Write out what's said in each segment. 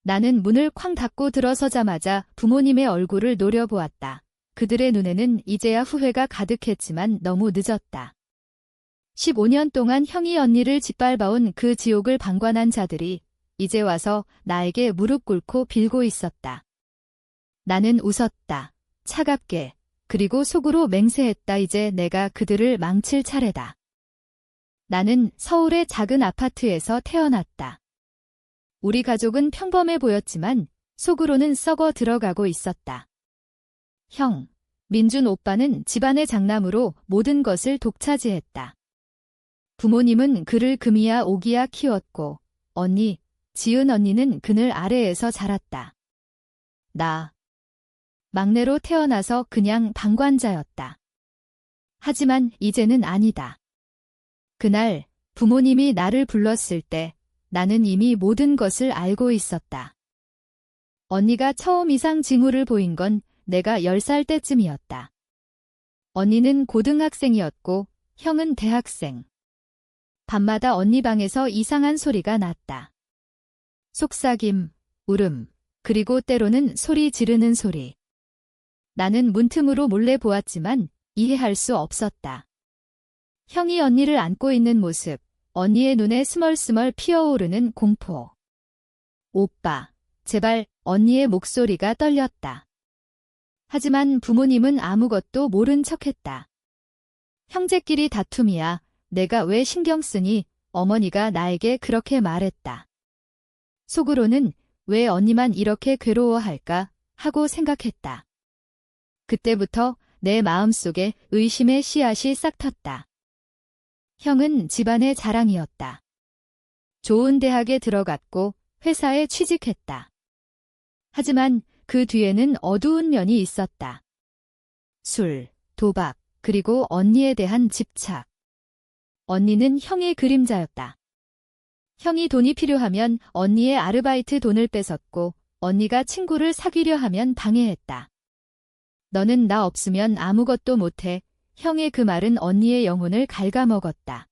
나는 문을 쾅 닫고 들어서자마자 부모님의 얼굴을 노려보았다. 그들의 눈에는 이제야 후회가 가득했지만 너무 늦었다. 15년 동안 형이 언니를 짓밟아온 그 지옥을 방관한 자들이 이제 와서 나에게 무릎 꿇고 빌고 있었다. 나는 웃었다. 차갑게. 그리고 속으로 맹세했다. 이제 내가 그들을 망칠 차례다. 나는 서울의 작은 아파트에서 태어났다. 우리 가족은 평범해 보였지만 속으로는 썩어 들어가고 있었다. 형, 민준 오빠는 집안의 장남으로 모든 것을 독차지했다. 부모님은 그를 금이야 오기야 키웠고 언니, 지은 언니는 그늘 아래에서 자랐다. 나, 막내로 태어나서 그냥 방관자였다. 하지만 이제는 아니다. 그날 부모님이 나를 불렀을 때 나는 이미 모든 것을 알고 있었다. 언니가 처음 이상 징후를 보인 건 내가 10살 때쯤이었다. 언니는 고등학생이었고 형은 대학생. 밤마다 언니 방에서 이상한 소리가 났다. 속삭임, 울음, 그리고 때로는 소리 지르는 소리. 나는 문틈으로 몰래 보았지만 이해할 수 없었다. 형이 언니를 안고 있는 모습, 언니의 눈에 스멀스멀 피어오르는 공포. 오빠, 제발. 언니의 목소리가 떨렸다. 하지만 부모님은 아무것도 모른 척했다. 형제끼리 다툼이야. 내가 왜 신경 쓰니? 어머니가 나에게 그렇게 말했다. 속으로는 왜 언니만 이렇게 괴로워할까 하고 생각했다. 그때부터 내 마음속에 의심의 씨앗이 싹 텄다. 형은 집안의 자랑이었다. 좋은 대학에 들어갔고 회사에 취직했다. 하지만 그 뒤에는 어두운 면이 있었다. 술, 도박, 그리고 언니에 대한 집착. 언니는 형의 그림자였다. 형이 돈이 필요하면 언니의 아르바이트 돈을 뺏었고 언니가 친구를 사귀려 하면 방해했다. 너는 나 없으면 아무것도 못해. 형의 그 말은 언니의 영혼을 갉아먹었다.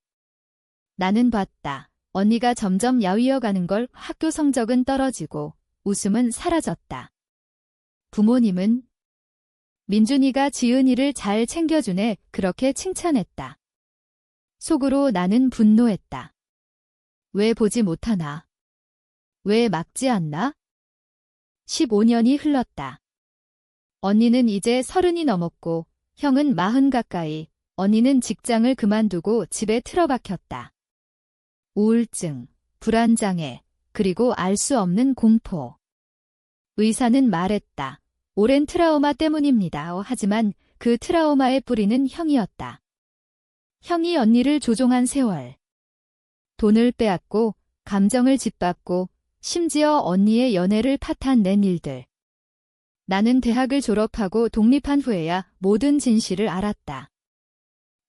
나는 봤다. 언니가 점점 야위어가는 걸. 학교 성적은 떨어지고 웃음은 사라졌다. 부모님은 민준이가 지은이를 잘 챙겨주네 그렇게 칭찬했다. 속으로 나는 분노했다. 왜 보지 못하나? 왜 막지 않나? 15년이 흘렀다. 언니는 이제 30이 넘었고 형은 40 가까이. 언니는 직장을 그만두고 집에 틀어박혔다. 우울증, 불안장애, 그리고 알 수 없는 공포. 의사는 말했다. 오랜 트라우마 때문입니다. 하지만 그 트라우마의 뿌리는 형이었다. 형이 언니를 조종한 세월. 돈을 빼앗고 감정을 짓밟고 심지어 언니의 연애를 파탄낸 일들. 나는 대학을 졸업하고 독립한 후에야 모든 진실을 알았다.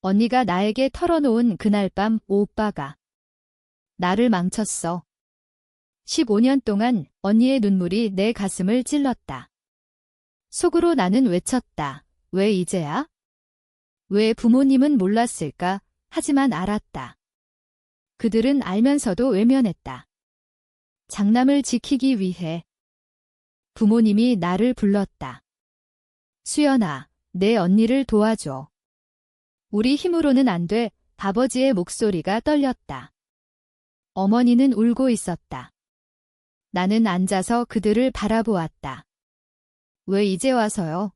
언니가 나에게 털어놓은 그날 밤 오빠가 나를 망쳤어. 15년 동안 언니의 눈물이 내 가슴을 찔렀다. 속으로 나는 외쳤다. 왜 이제야? 왜 부모님은 몰랐을까? 하지만 알았다. 그들은 알면서도 외면했다. 장남을 지키기 위해 부모님이 나를 불렀다. 수연아, 내 언니를 도와줘. 우리 힘으로는 안 돼. 아버지의 목소리가 떨렸다. 어머니는 울고 있었다. 나는 앉아서 그들을 바라보았다. 왜 이제 와서요?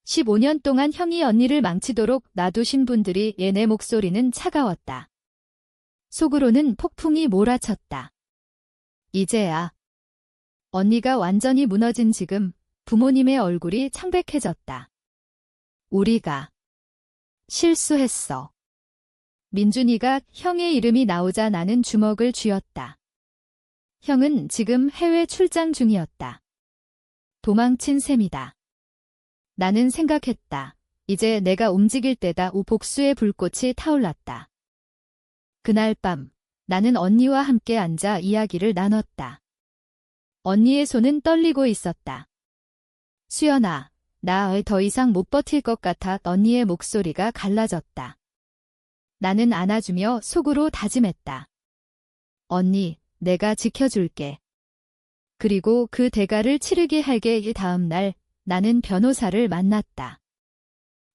15년 동안 형이 언니를 망치도록 놔두신 분들이 내 목소리는 차가웠다. 속으로는 폭풍이 몰아쳤다. 이제야. 언니가 완전히 무너진 지금 부모님의 얼굴이 창백해졌다. 우리가 실수했어. 민준이가 형의 이름이 나오자 나는 주먹을 쥐었다. 형은 지금 해외 출장 중이었다. 도망친 셈이다. 나는 생각했다. 이제 내가 움직일 때다. 복수의 불꽃이 타올랐다. 그날 밤 나는 언니와 함께 앉아 이야기를 나눴다. 언니의 손은 떨리고 있었다. 수연아, 나 더 이상 못 버틸 것 같아. 언니의 목소리가 갈라졌다. 나는 안아주며 속으로 다짐했다. 언니, 내가 지켜줄게. 그리고 그 대가를 치르게 하게 다음 날 나는 변호사를 만났다.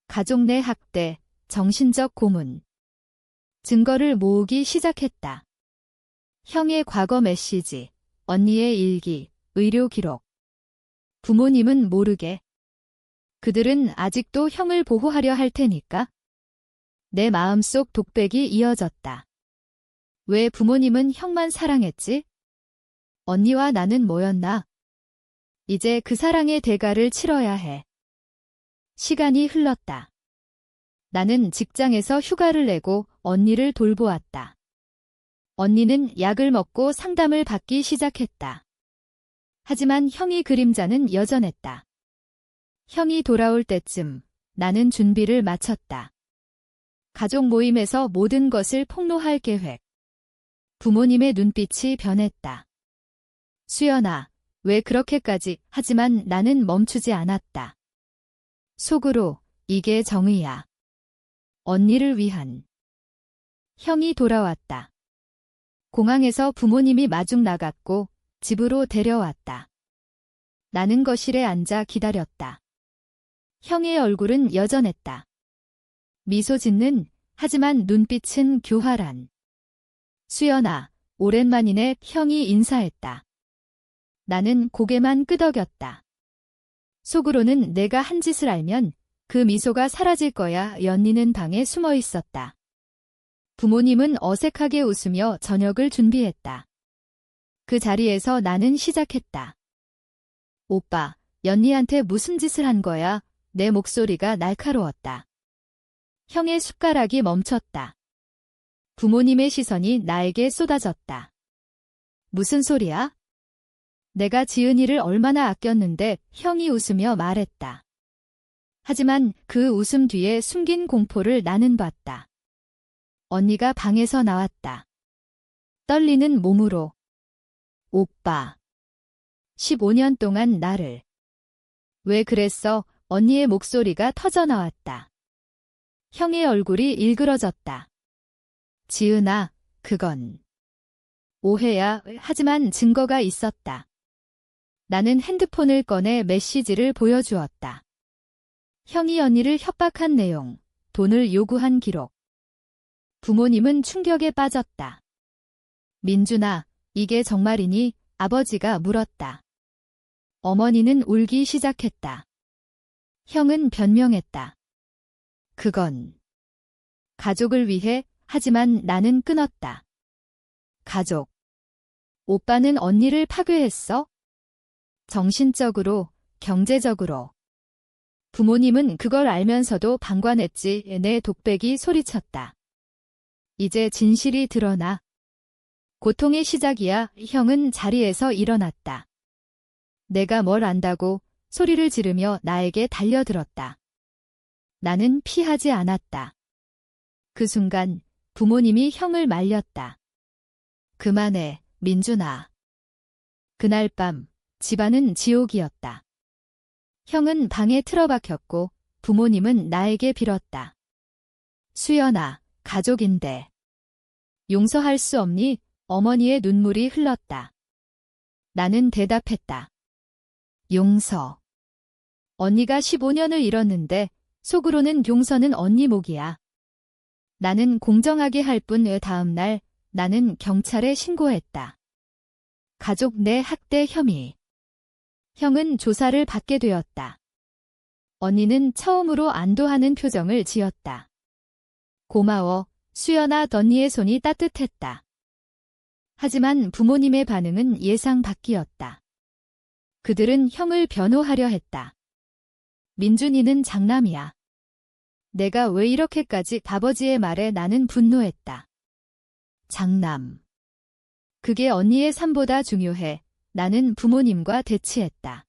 가족 내 학대, 정신적 고문. 증거를 모으기 시작했다. 형의 과거 메시지, 언니의 일기, 의료 기록. 부모님은 모르게. 그들은 아직도 형을 보호하려 할 테니까. 내 마음속 독백이 이어졌다. 왜 부모님은 형만 사랑했지? 언니와 나는 뭐였나? 이제 그 사랑의 대가를 치러야 해. 시간이 흘렀다. 나는 직장에서 휴가를 내고 언니를 돌보았다. 언니는 약을 먹고 상담을 받기 시작했다. 하지만 형의 그림자는 여전했다. 형이 돌아올 때쯤 나는 준비를 마쳤다. 가족 모임에서 모든 것을 폭로할 계획. 부모님의 눈빛이 변했다. 수연아, 왜 그렇게까지? 하지만 나는 멈추지 않았다. 속으로, 이게 정의야. 언니를 위한. 형이 돌아왔다. 공항에서 부모님이 마중 나갔고 집으로 데려왔다. 나는 거실에 앉아 기다렸다. 형의 얼굴은 여전했다. 미소 짓는, 하지만 눈빛은 교활한. 수연아, 오랜만이네. 형이 인사했다. 나는 고개만 끄덕였다. 속으로는 내가 한 짓을 알면 그 미소가 사라질 거야. 연니는 방에 숨어 있었다. 부모님은 어색하게 웃으며 저녁을 준비했다. 그 자리에서 나는 시작했다. 오빠, 연니한테 무슨 짓을 한 거야? 내 목소리가 날카로웠다. 형의 숟가락이 멈췄다. 부모님의 시선이 나에게 쏟아졌다. 무슨 소리야? 내가 지은이를 얼마나 아꼈는데. 형이 웃으며 말했다. 하지만 그 웃음 뒤에 숨긴 공포를 나는 봤다. 언니가 방에서 나왔다. 떨리는 몸으로. 오빠. 15년 동안 나를. 왜 그랬어? 언니의 목소리가 터져나왔다. 형의 얼굴이 일그러졌다. 지은아, 그건 오해야. 하지만 증거가 있었다. 나는 핸드폰을 꺼내 메시지를 보여주었다. 형이 언니를 협박한 내용, 돈을 요구한 기록. 부모님은 충격에 빠졌다. 민준아, 이게 정말이니? 아버지가 물었다. 어머니는 울기 시작했다. 형은 변명했다. 그건 가족을 위해. 하지만 나는 끊었다. 가족. 오빠는 언니를 파괴했어? 정신적으로, 경제적으로. 부모님은 그걸 알면서도 방관했지. 내 독백이 소리쳤다. 이제 진실이 드러나. 고통의 시작이야. 형은 자리에서 일어났다. 내가 뭘 안다고? 소리를 지르며 나에게 달려들었다. 나는 피하지 않았다. 그 순간 부모님이 형을 말렸다. 그만해, 민준아. 그날 밤 집안은 지옥이었다. 형은 방에 틀어박혔고 부모님은 나에게 빌었다. 수연아, 가족인데. 용서할 수 없니? 어머니의 눈물이 흘렀다. 나는 대답했다. 용서. 언니가 15년을 잃었는데 속으로는 용서는 언니 목이야. 나는 공정하게 할 뿐. 다음 날 나는 경찰에 신고했다. 가족 내 학대 혐의. 형은 조사를 받게 되었다. 언니는 처음으로 안도하는 표정을 지었다. 고마워, 수연아. 언니의 손이 따뜻했다. 하지만 부모님의 반응은 예상 밖이었다. 그들은 형을 변호하려 했다. 민준이는 장남이야. 내가 왜 이렇게까지? 아버지의 말에 나는 분노했다. 장남. 그게 언니의 삶보다 중요해. 나는 부모님과 대치했다.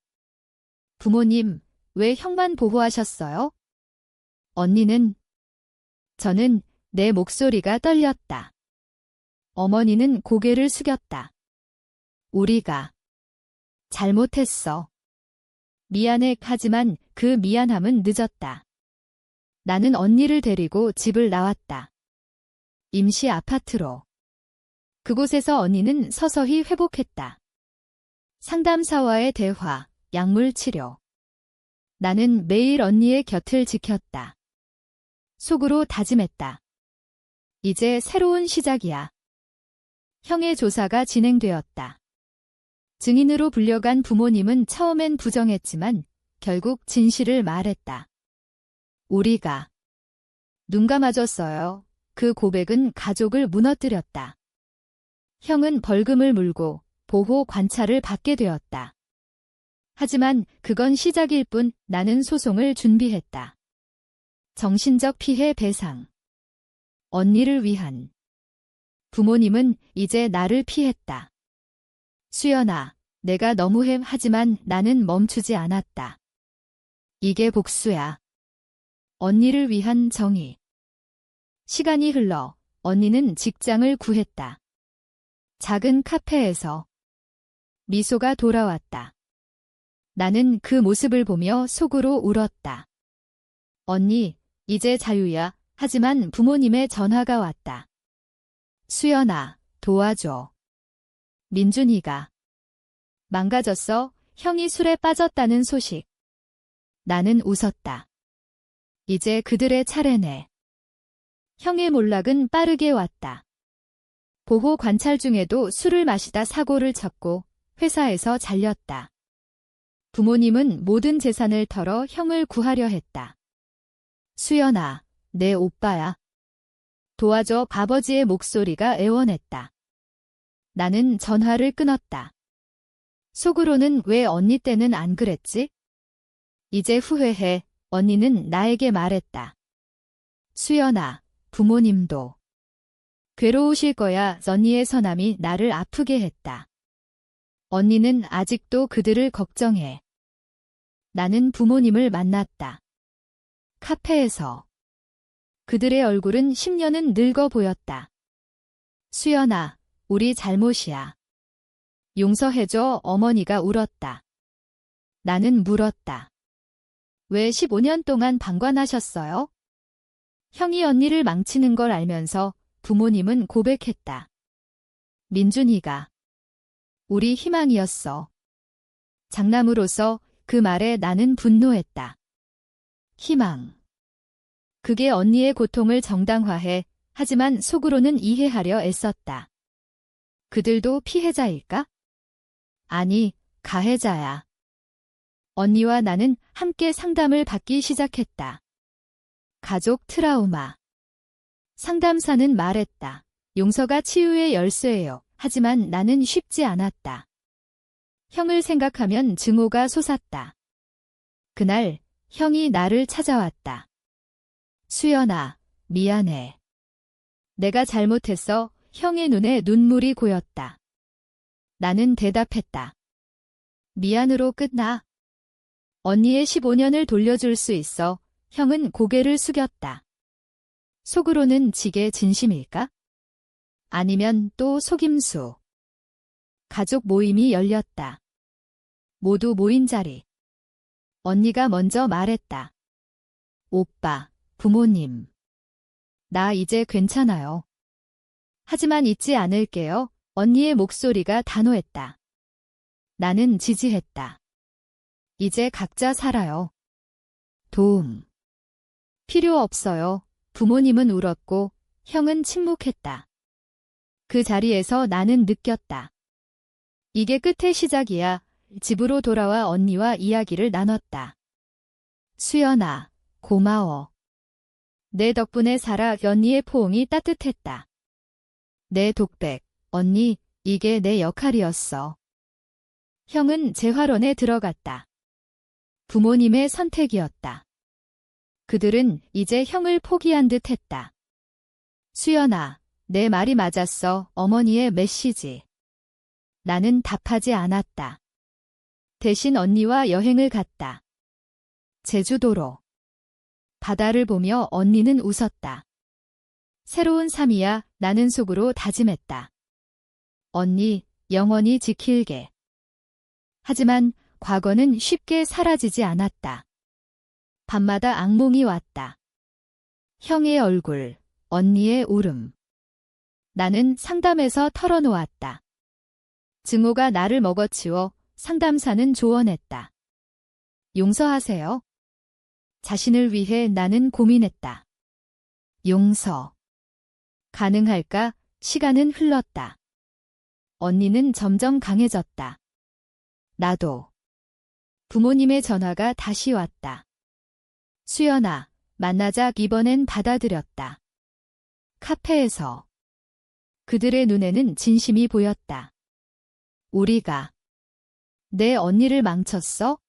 부모님, 왜 형만 보호하셨어요? 언니는. 저는. 내 목소리가 떨렸다. 어머니는 고개를 숙였다. 우리가 잘못했어. 미안해. 하지만 그 미안함은 늦었다. 나는 언니를 데리고 집을 나왔다. 임시 아파트로. 그곳에서 언니는 서서히 회복했다. 상담사와의 대화, 약물 치료. 나는 매일 언니의 곁을 지켰다. 속으로 다짐했다. 이제 새로운 시작이야. 형의 조사가 진행되었다. 증인으로 불려간 부모님은 처음엔 부정했지만 결국 진실을 말했다. 우리가 눈 감아줬어요. 그 고백은 가족을 무너뜨렸다. 형은 벌금을 물고 보호 관찰을 받게 되었다. 하지만 그건 시작일 뿐. 나는 소송을 준비했다. 정신적 피해 배상. 언니를 위한. 부모님은 이제 나를 피했다. 수연아, 내가 너무해. 하지만 나는 멈추지 않았다. 이게 복수야. 언니를 위한 정의. 시간이 흘러 언니는 직장을 구했다. 작은 카페에서 미소가 돌아왔다. 나는 그 모습을 보며 속으로 울었다. 언니, 이제 자유야. 하지만 부모님의 전화가 왔다. 수연아, 도와줘. 민준이가 망가졌어. 형이 술에 빠졌다는 소식. 나는 웃었다. 이제 그들의 차례네. 형의 몰락은 빠르게 왔다. 보호 관찰 중에도 술을 마시다 사고를 쳤고 회사에서 잘렸다. 부모님은 모든 재산을 털어 형을 구하려 했다. 수연아, 내 오빠야. 도와줘. 아버지의 목소리가 애원했다. 나는 전화를 끊었다. 속으로는 왜 언니 때는 안 그랬지? 이제 후회해. 언니는 나에게 말했다. 수연아, 부모님도 괴로우실 거야. 언니의 선함이 나를 아프게 했다. 언니는 아직도 그들을 걱정해. 나는 부모님을 만났다. 카페에서. 그들의 얼굴은 10년은 늙어 보였다. 수연아, 우리 잘못이야. 용서해줘. 어머니가 울었다. 나는 물었다. 왜 15년 동안 방관하셨어요? 형이 언니를 망치는 걸 알면서 부모님은 고백했다. 민준이가 우리 희망이었어. 장남으로서 그 말에 나는 분노했다. 희망. 그게 언니의 고통을 정당화해. 하지만 속으로는 이해하려 애썼다. 그들도 피해자일까? 아니, 가해자야. 언니와 나는 함께 상담을 받기 시작했다. 가족 트라우마. 상담사는 말했다. 용서가 치유의 열쇠예요. 하지만 나는 쉽지 않았다. 형을 생각하면 증오가 솟았다. 그날 형이 나를 찾아왔다. 수연아, 미안해. 내가 잘못했어. 형의 눈에 눈물이 고였다. 나는 대답했다. 미안으로 끝나. 언니의 15년을 돌려줄 수 있어. 형은 고개를 숙였다. 속으로는 지게 진심일까? 아니면 또 속임수. 가족 모임이 열렸다. 모두 모인 자리. 언니가 먼저 말했다. 오빠, 부모님. 나 이제 괜찮아요. 하지만 잊지 않을게요. 언니의 목소리가 단호했다. 나는 지지했다. 이제 각자 살아요. 도움. 필요 없어요. 부모님은 울었고 형은 침묵했다. 그 자리에서 나는 느꼈다. 이게 끝의 시작이야. 집으로 돌아와 언니와 이야기를 나눴다. 수연아, 고마워. 내 덕분에 살아. 언니의 포옹이 따뜻했다. 내 독백, 언니, 이게 내 역할이었어. 형은 재활원에 들어갔다. 부모님의 선택이었다. 그들은 이제 형을 포기한 듯 했다. 수연아, 내 말이 맞았어. 어머니의 메시지. 나는 답하지 않았다. 대신 언니와 여행을 갔다. 제주도로. 바다를 보며 언니는 웃었다. 새로운 삶이야. 나는 속으로 다짐했다. 언니, 영원히 지킬게. 하지만 과거는 쉽게 사라지지 않았다. 밤마다 악몽이 왔다. 형의 얼굴, 언니의 울음. 나는 상담에서 털어놓았다. 증오가 나를 먹어치워 상담사는 조언했다. 용서하세요. 자신을 위해 나는 고민했다. 용서. 가능할까? 시간은 흘렀다. 언니는 점점 강해졌다. 나도. 부모님의 전화가 다시 왔다. 수연아, 만나자. 이번엔 받아들였다. 카페에서. 그들의 눈에는 진심이 보였다. 우리가 내 언니를 망쳤어?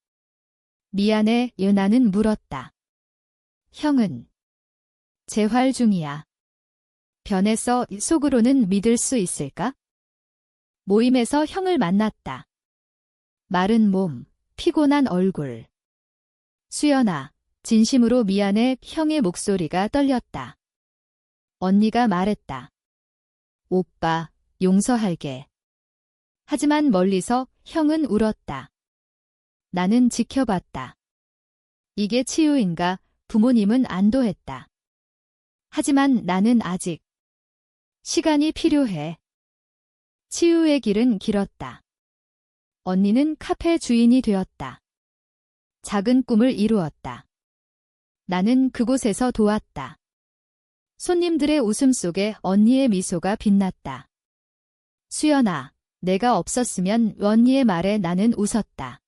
미안해. 나는 물었다. 형은 재활 중이야. 변했어. 속으로는 믿을 수 있을까? 모임에서 형을 만났다. 마른 몸, 피곤한 얼굴. 수연아, 진심으로 미안해. 형의 목소리가 떨렸다. 언니가 말했다. 오빠, 용서할게. 하지만 멀리서 형은 울었다. 나는 지켜봤다. 이게 치유인가? 부모님은 안도했다. 하지만 나는 아직 시간이 필요해. 치유의 길은 길었다. 언니는 카페 주인이 되었다. 작은 꿈을 이루었다. 나는 그곳에서 도왔다. 손님들의 웃음 속에 언니의 미소가 빛났다. 수연아, 내가 없었으면. 언니의 말에 나는 웃었다.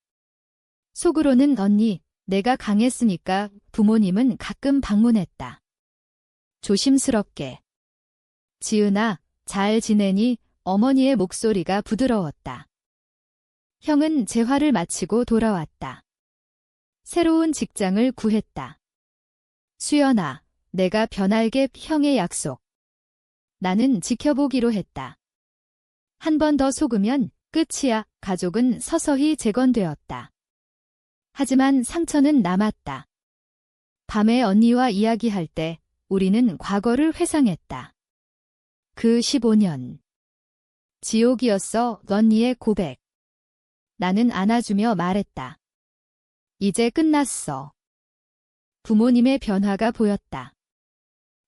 속으로는 언니, 내가 강했으니까. 부모님은 가끔 방문했다. 조심스럽게. 지은아, 잘 지내니? 어머니의 목소리가 부드러웠다. 형은 재활을 마치고 돌아왔다. 새로운 직장을 구했다. 수연아, 내가 변할게. 형의 약속. 나는 지켜보기로 했다. 한 번 더 속으면 끝이야. 가족은 서서히 재건되었다. 하지만 상처는 남았다. 밤에 언니와 이야기할 때 우리는 과거를 회상했다. 그 15년. 지옥이었어. 언니의 고백. 나는 안아주며 말했다. 이제 끝났어. 부모님의 변화가 보였다.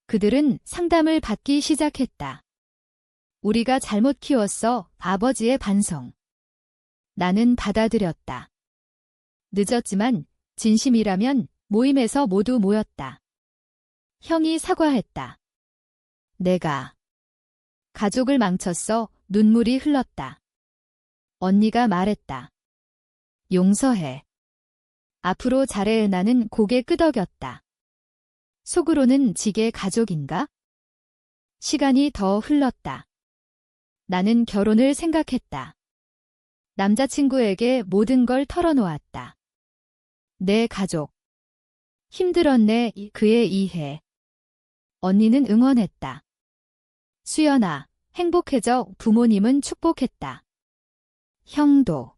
그들은 상담을 받기 시작했다. 우리가 잘못 키웠어. 아버지의 반성. 나는 받아들였다. 늦었지만 진심이라면. 모임에서 모두 모였다. 형이 사과했다. 내가 가족을 망쳤어. 눈물이 흘렀다. 언니가 말했다. 용서해. 앞으로 잘해. 나는 고개 끄덕였다. 속으로는 지게 가족인가? 시간이 더 흘렀다. 나는 결혼을 생각했다. 남자친구에게 모든 걸 털어놓았다. 내 가족. 힘들었네. 그의 이해. 언니는 응원했다. 수연아, 행복해져. 부모님은 축복했다. 형도.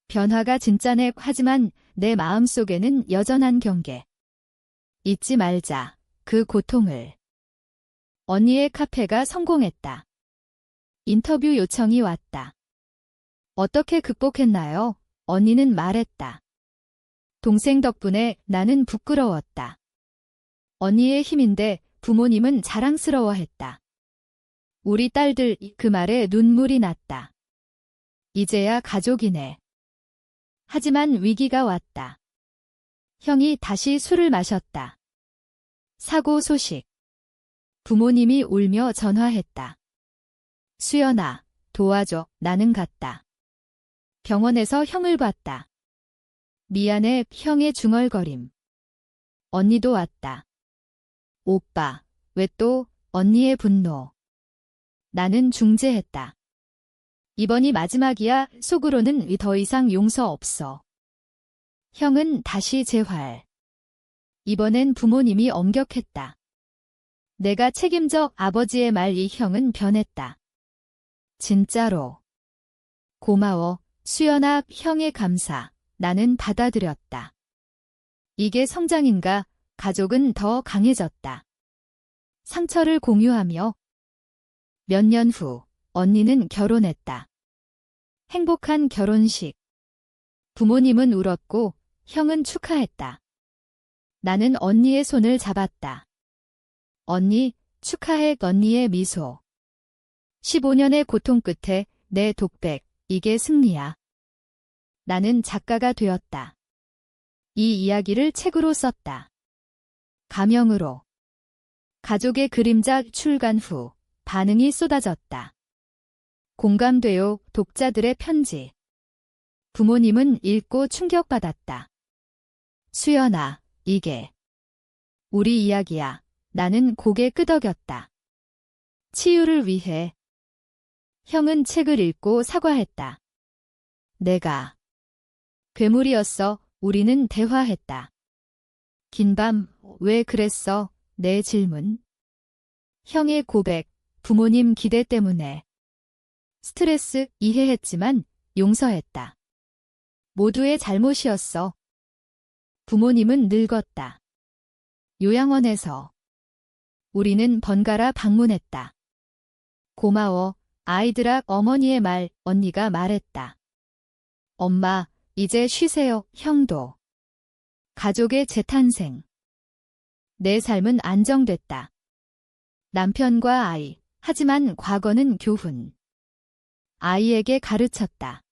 변화가 진짜네. 하지만 내 마음속에는 여전한 경계. 잊지 말자. 그 고통을. 언니의 카페가 성공했다. 인터뷰 요청이 왔다. 어떻게 극복했나요? 언니는 말했다. 동생 덕분에. 나는 부끄러웠다. 언니의 힘인데 부모님은 자랑스러워했다. 우리 딸들. 그 말에 눈물이 났다. 이제야 가족이네. 하지만 위기가 왔다. 형이 다시 술을 마셨다. 사고 소식. 부모님이 울며 전화했다. 수연아, 도와줘. 나는 갔다. 병원에서 형을 봤다. 미안해. 형의 중얼거림. 언니도 왔다. 오빠, 왜 또? 언니의 분노. 나는 중재했다. 이번이 마지막이야. 속으로는 더 이상 용서 없어. 형은 다시 재활. 이번엔 부모님이 엄격했다. 내가 책임져. 아버지의 말. 이 형은 변했다. 진짜로. 고마워. 수연아. 형의 감사. 나는 받아들였다. 이게 성장인가? 가족은 더 강해졌다. 상처를 공유하며. 몇 년 후, 언니는 결혼했다. 행복한 결혼식. 부모님은 울었고, 형은 축하했다. 나는 언니의 손을 잡았다. 언니, 축하해. 언니의 미소. 15년의 고통 끝에 내 독백. 이게 승리야. 나는 작가가 되었다. 이 이야기를 책으로 썼다. 가명으로. 가족의 그림자 출간 후 반응이 쏟아졌다. 공감돼요. 독자들의 편지. 부모님은 읽고 충격받았다. 수연아, 이게 우리 이야기야. 나는 고개 끄덕였다. 치유를 위해. 형은 책을 읽고 사과했다. 내가 괴물이었어. 우리는 대화했다. 긴 밤, 왜 그랬어? 내 질문. 형의 고백, 부모님 기대 때문에. 스트레스, 이해했지만 용서했다. 모두의 잘못이었어. 부모님은 늙었다. 요양원에서. 우리는 번갈아 방문했다. 고마워, 아이들아. 어머니의 말, 언니가 말했다. 엄마, 이제 쉬세요. 형도. 가족의 재탄생. 내 삶은 안정됐다. 남편과 아이, 하지만 과거는 교훈. 아이에게 가르쳤다.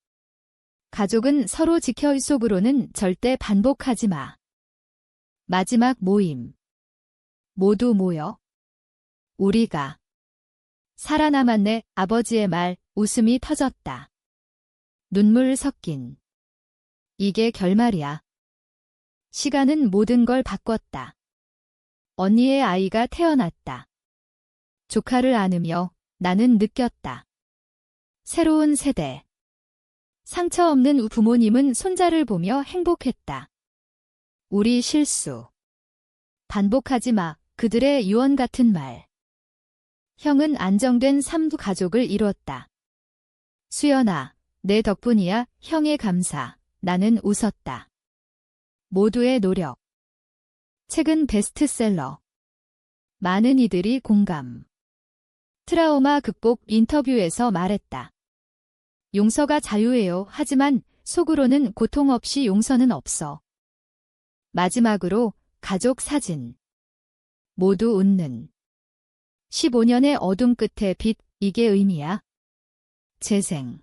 가족은 서로 지켜. 속으로는 절대 반복하지 마. 마지막 모임. 모두 모여. 우리가 살아남았네. 아버지의 말, 웃음이 터졌다. 눈물 섞인. 이게 결말이야. 시간은 모든 걸 바꿨다. 언니의 아이가 태어났다. 조카를 안으며 나는 느꼈다. 새로운 세대. 상처 없는 부모님은 손자를 보며 행복했다. 우리 실수. 반복하지 마. 그들의 유언 같은 말. 형은 안정된 삶. 가족을 이뤘다. 수연아, 내 덕분이야. 형의 감사. 나는 웃었다. 모두의 노력. 책은 베스트셀러. 많은 이들이 공감. 트라우마 극복. 인터뷰에서 말했다. 용서가 자유예요. 하지만 속으로는 고통 없이 용서는 없어. 마지막으로 가족 사진. 모두 웃는. 15년의 어둠 끝에 빛. 이게 의미야. 재생.